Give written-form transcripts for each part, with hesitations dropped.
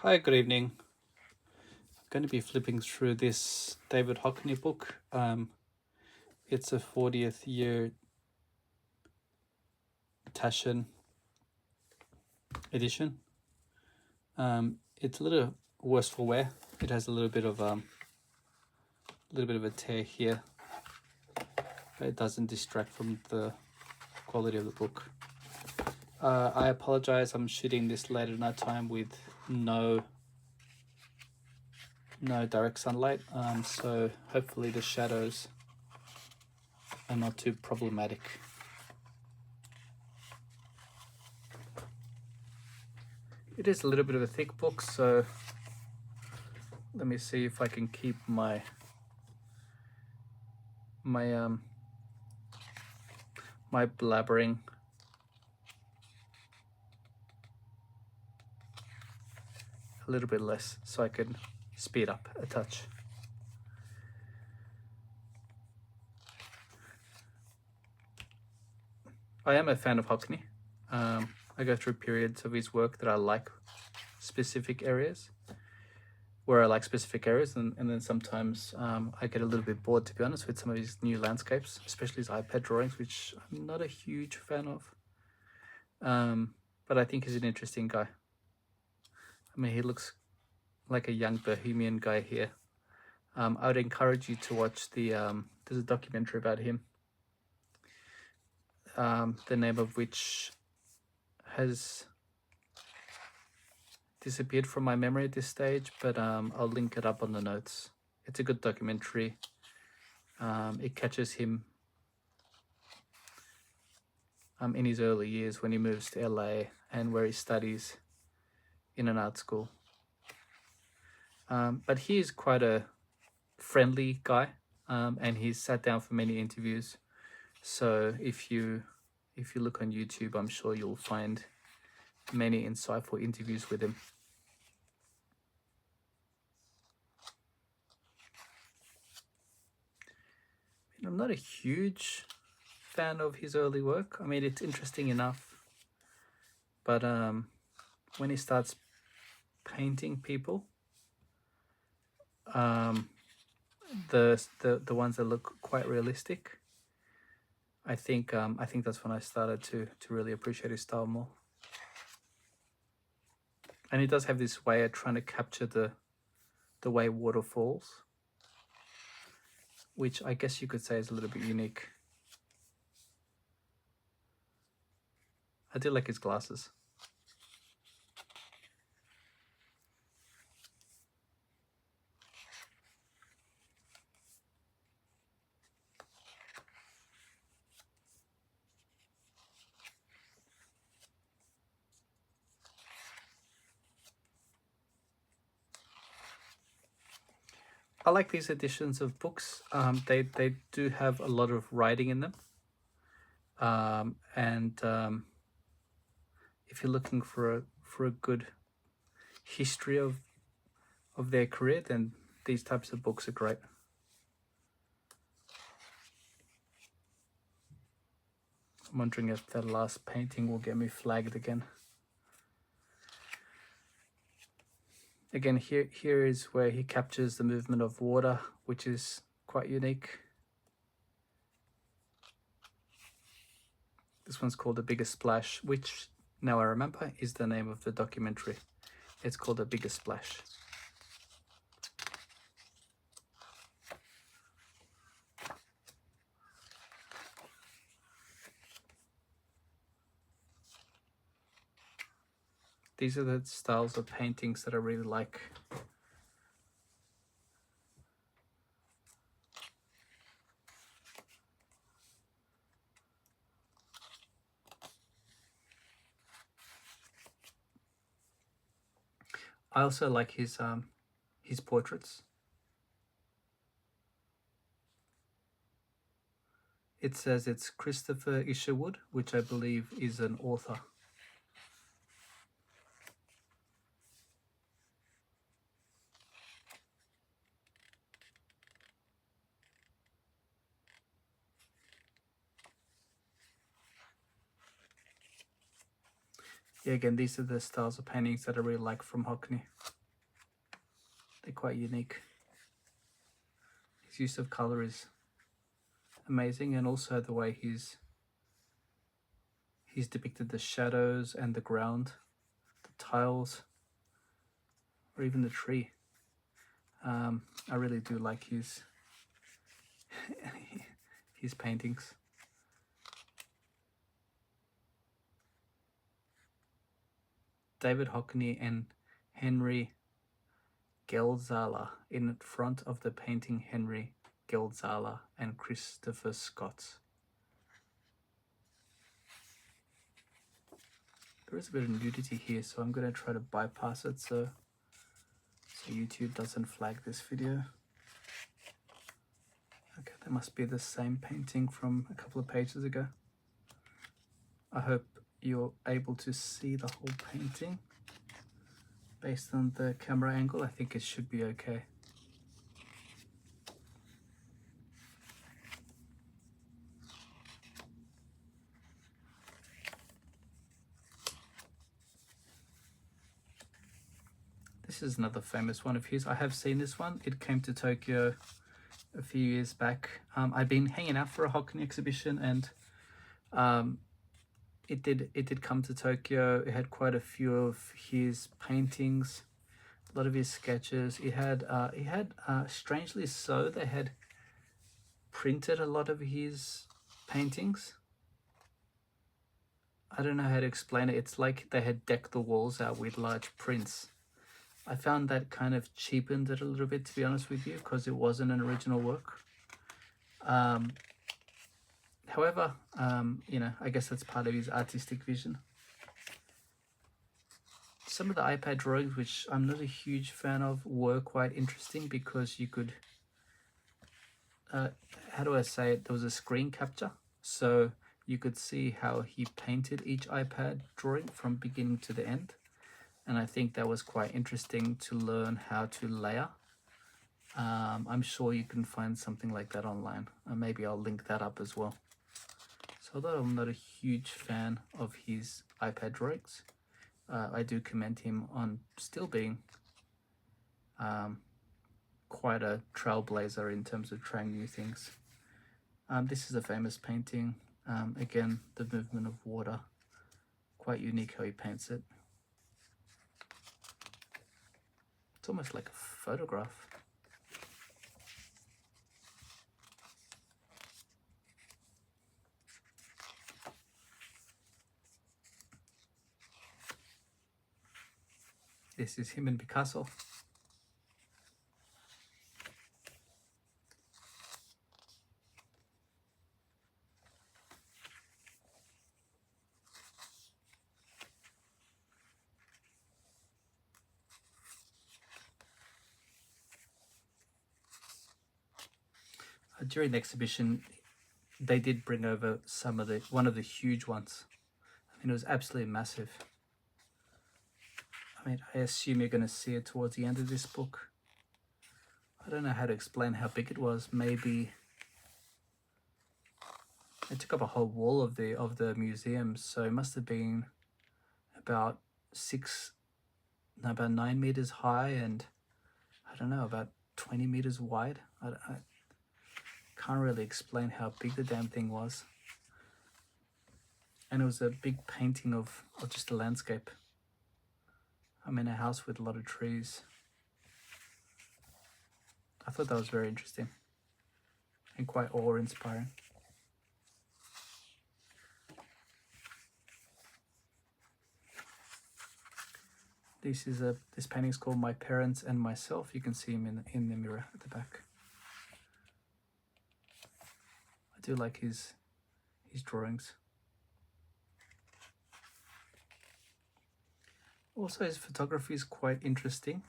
Hi, good evening. I'm going to be flipping through this David Hockney book. It's a 40th year TASCHEN edition. It's a little worse for wear. It has a little bit of a tear here, but it doesn't distract from the quality of the book. I apologize. I'm shooting this late at night time with no direct sunlight. So hopefully the shadows are not too problematic. It is a little bit of a thick book, so let me see if I can keep my blabbering a little bit less so I can speed up a touch. I am a fan of Hockney. I go through periods of his work that I like specific areas, and then sometimes I get a little bit bored, to be honest, with some of his new landscapes, especially his iPad drawings, which I'm not a huge fan of. But I think he's an interesting guy. I mean, he looks like a young bohemian guy here. I would encourage you to watch there's a documentary about him, the name of which has disappeared from my memory at this stage, but I'll link it up on the notes. It's a good documentary. It catches him in his early years when he moves to LA and where he studies in an art school. But he is quite a friendly guy, and he's sat down for many interviews. So if you look on YouTube, I'm sure you'll find many insightful interviews with him. I'm not a huge fan of his early work. I mean, it's interesting enough, but when he starts painting people, the ones that look quite realistic, I think that's when I started to really appreciate his style more. And he does have this way of trying to capture the way water falls, which I guess you could say is a little bit unique. I do like his glasses. I like these editions of books. They do have a lot of writing in them, and if you're looking for a good history of their career, then these types of books are great. I'm wondering if that last painting will get me flagged again. Again, here is where he captures the movement of water, which is quite unique. This one's called The Biggest Splash, which, now I remember, is the name of the documentary. It's called The Biggest Splash. These are the styles of paintings that I really like. I also like his portraits. It says it's Christopher Isherwood, which I believe is an author. Yeah, again, these are the styles of paintings that I really like from Hockney. They're quite unique. His use of color is amazing, and also the way he's depicted the shadows and the ground, the tiles, or even the tree. I really do like his his paintings. David Hockney and Henry Geldzahler in front of the painting Henry Geldzahler and Christopher Scott. There is a bit of nudity here, so I'm going to try to bypass it so YouTube doesn't flag this video. Okay, that must be the same painting from a couple of pages ago. I hope you're able to see the whole painting. Based on the camera angle, I think it should be okay. This is another famous one of his. I have seen this one. It came to Tokyo a few years back. I've been hanging out for a Hockney exhibition, and it did come to Tokyo. It had quite a few of his paintings, a lot of his sketches. He had strangely so, they had printed a lot of his paintings. I don't know how to explain it. It's like they had decked the walls out with large prints. I found that kind of cheapened it a little bit, to be honest with you, because it wasn't an original work. However, you know, I guess that's part of his artistic vision. Some of the iPad drawings, which I'm not a huge fan of, were quite interesting because you could, how do I say it? There was a screen capture, so you could see how he painted each iPad drawing from beginning to the end. And I think that was quite interesting to learn how to layer. I'm sure you can find something like that online. Maybe I'll link that up as well. So although I'm not a huge fan of his iPad drawings, I do commend him on still being quite a trailblazer in terms of trying new things. This is a famous painting. Again, the movement of water. Quite unique how he paints it. It's almost like a photograph. This is him and Picasso. During the exhibition, they did bring over one of the huge ones. I mean, it was absolutely massive. I mean, I assume you're going to see it towards the end of this book. I don't know how to explain how big it was. Maybe it took up a whole wall of the museum, so it must have been about 9 meters high, and I don't know, about 20 meters wide. I can't really explain how big the damn thing was. And it was a big painting of just a landscape. I'm in a house with a lot of trees. I thought that was very interesting and quite awe-inspiring. This painting is called My Parents and Myself. You can see him in the mirror at the back. I do like his drawings. Also, his photography is quite interesting.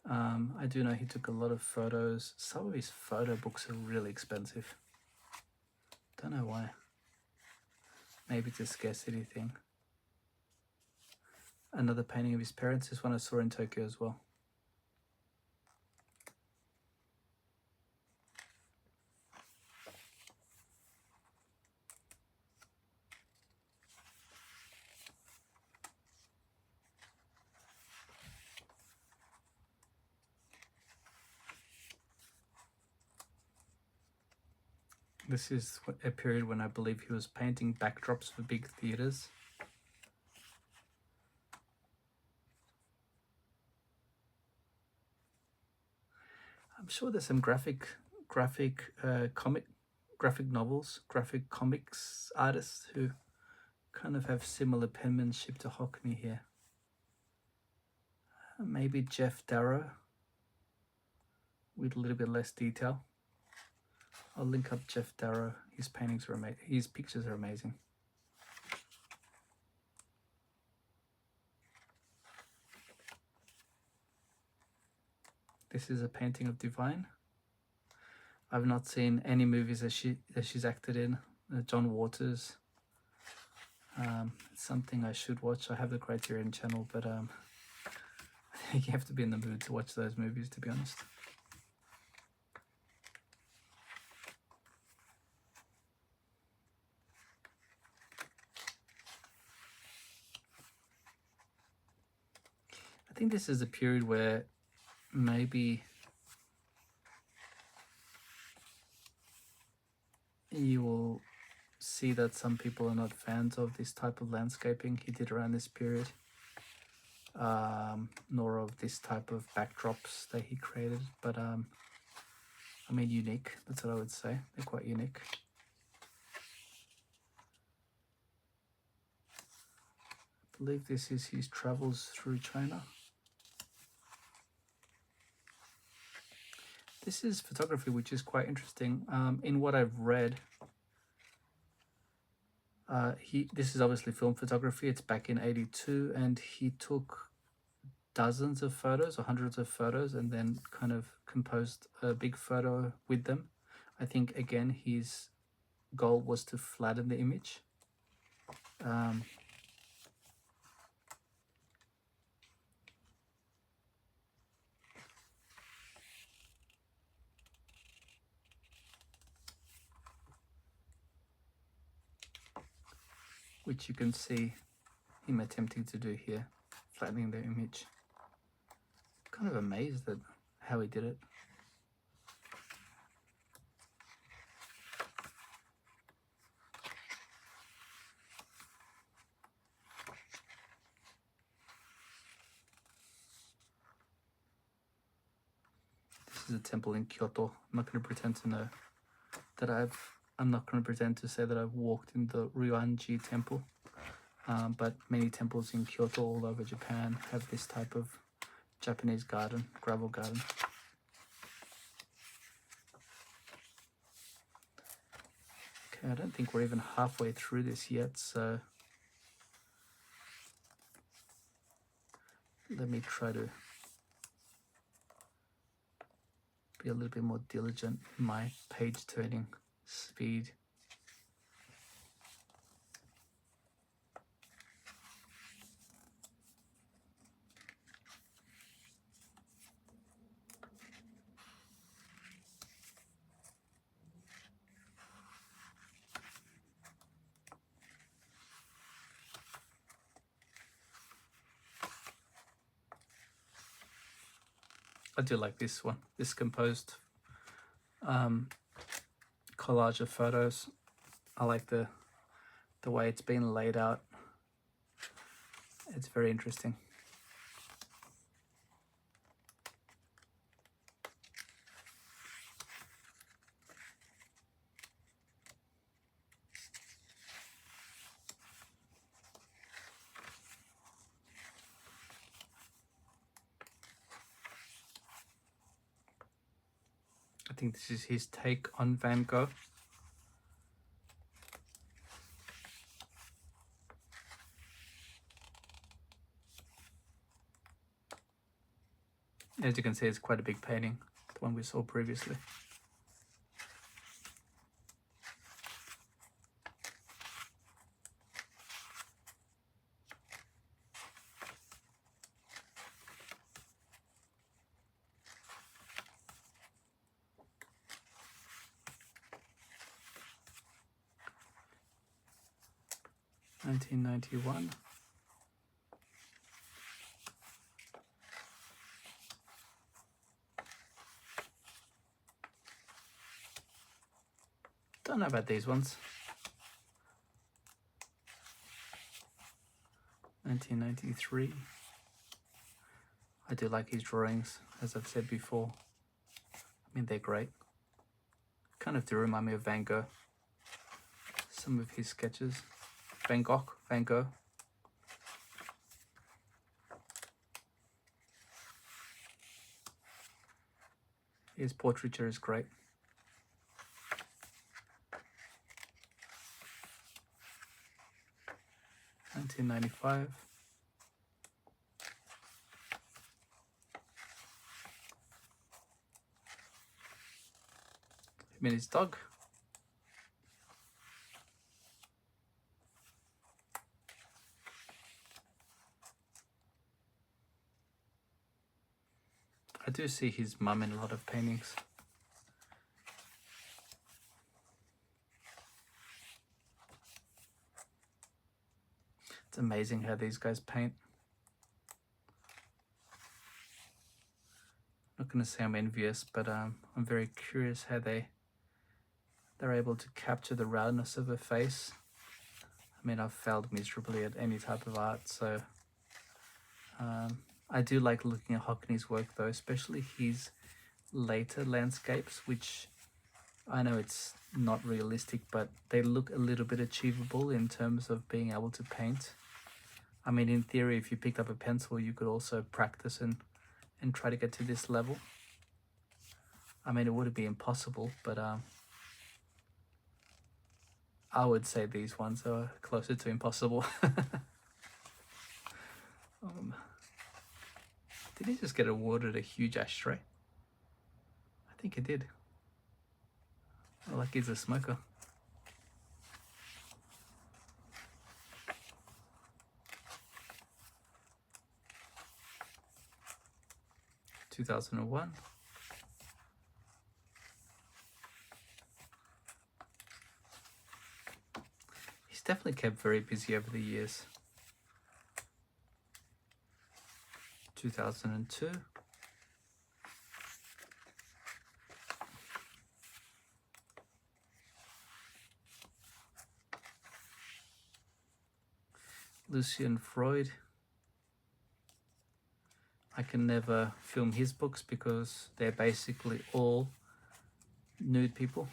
I do know he took a lot of photos. Some of his photo books are really expensive. Don't know why. Maybe it's a scarcity thing. Another painting of his parents is one I saw in Tokyo as well. This is a period when I believe he was painting backdrops for big theaters. I'm sure there's some graphic novels, graphic comics artists who kind of have similar penmanship to Hockney here. Maybe Jeff Darrow with a little bit less detail. I'll link up Jeff Darrow. His paintings are amazing. His pictures are amazing. This is a painting of Divine. I've not seen any movies that she's acted in. John Waters. It's something I should watch. I have the Criterion channel, but I think you have to be in the mood to watch those movies, to be honest. I think this is a period where maybe you will see that some people are not fans of this type of landscaping he did around this period, nor of this type of backdrops that he created. But I mean, unique, that's what I would say. They're quite unique. I believe this is his travels through China. This is photography, which is quite interesting. In what I've read, this is obviously film photography. It's back in '82, and he took dozens of photos or hundreds of photos and then kind of composed a big photo with them. I think, again, his goal was to flatten the image. Which you can see him attempting to do here, flattening the image. Kind of amazed at how he did it. This is a temple in Kyoto. I'm not going to pretend to know that I'm not going to pretend to say that I've walked in the Ryuanji temple, but many temples in Kyoto all over Japan have this type of Japanese garden, gravel garden. Okay, I don't think we're even halfway through this yet, so let me try to be a little bit more diligent in my page turning speed. I do like this one, this composed collage of photos. I like the way it's been laid out. It's very interesting. I think this is his take on Van Gogh. As you can see, it's quite a big painting, the one we saw previously. (1991). Don't know about these ones. 1993. I do like his drawings, as I've said before. I mean, they're great. Kind of do remind me of Van Gogh. Some of his sketches. Van Gogh. His portraiture is great. $1995. Him and his dog. I do see his mum in a lot of paintings. It's amazing how these guys paint. I'm not going to say I'm envious, but I'm very curious how they're able to capture the roundness of a face. I mean, I've failed miserably at any type of art, so I do like looking at Hockney's work though, especially his later landscapes, which I know it's not realistic, but they look a little bit achievable in terms of being able to paint. I mean, in theory, if you picked up a pencil, you could also practice and try to get to this level. I mean, it wouldn't be impossible, but I would say these ones are closer to impossible. Did he just get awarded a huge ashtray? I think he did. Like he's a smoker. (2001). He's definitely kept very busy over the years. 2002. Lucian Freud. I can never film his books because they're basically all nude people.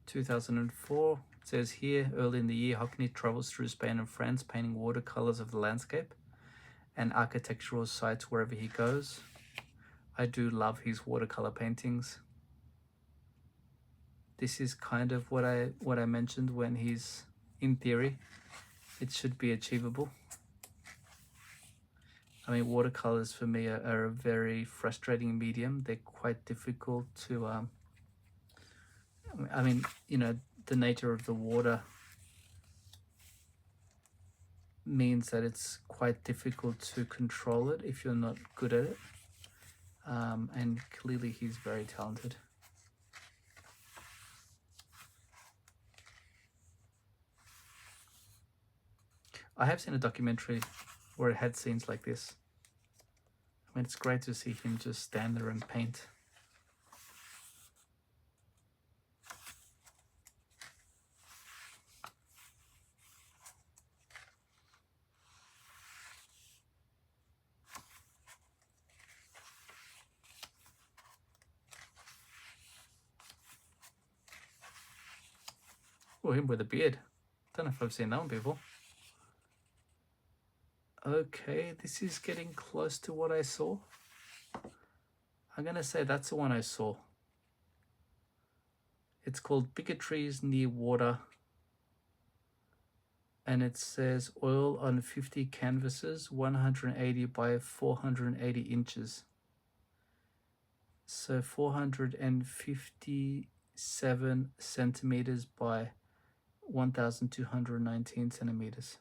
(2004). It says here, early in the year, Hockney travels through Spain and France, painting watercolors of the landscape and architectural sites wherever he goes. I do love his watercolor paintings. This is kind of what I mentioned when he's, in theory, it should be achievable. I mean, watercolors for me are a very frustrating medium. They're quite difficult to, I mean, you know, the nature of the water means that it's quite difficult to control it if you're not good at it. And clearly he's very talented. I have seen a documentary where it had scenes like this. I mean, it's great to see him just stand there and paint. Oh, him with a beard. Don't know if I've seen that one before. Okay, this is getting close to what I saw. I'm gonna say that's the one I saw. It's called Bigotries Near Water. And it says oil on 50 canvases, 180 by 480 inches. So 457 centimeters by 1,219 centimeters.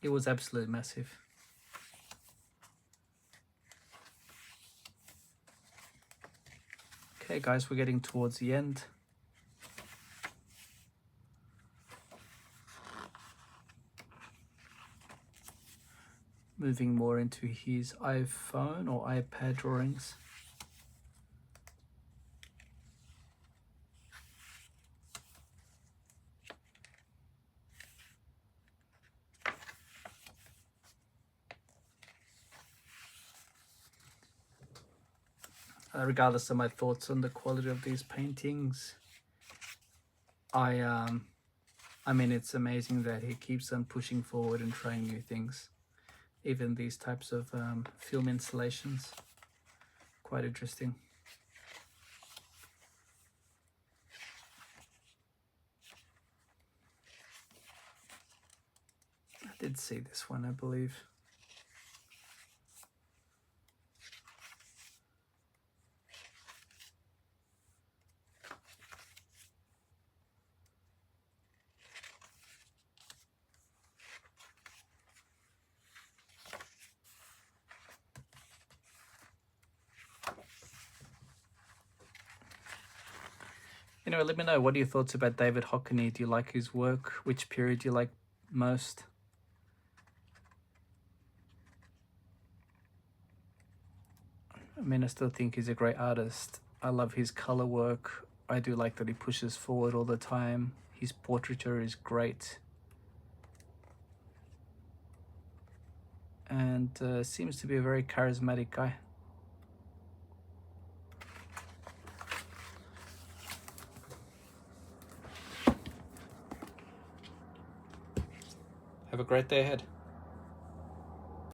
It was absolutely massive. Okay guys, we're getting towards the end. moving more into his iPhone or iPad drawings. Regardless of my thoughts on the quality of these paintings, I mean, it's amazing that he keeps on pushing forward and trying new things. Even these types of film installations, quite interesting. I did see this one, I believe. Anyway, let me know, what are your thoughts about David Hockney? Do you like his work? Which period do you like most? I mean, I still think he's a great artist. I love his color work. I do like that he pushes forward all the time. His portraiture is great. And seems to be a very charismatic guy. Have a great day ahead.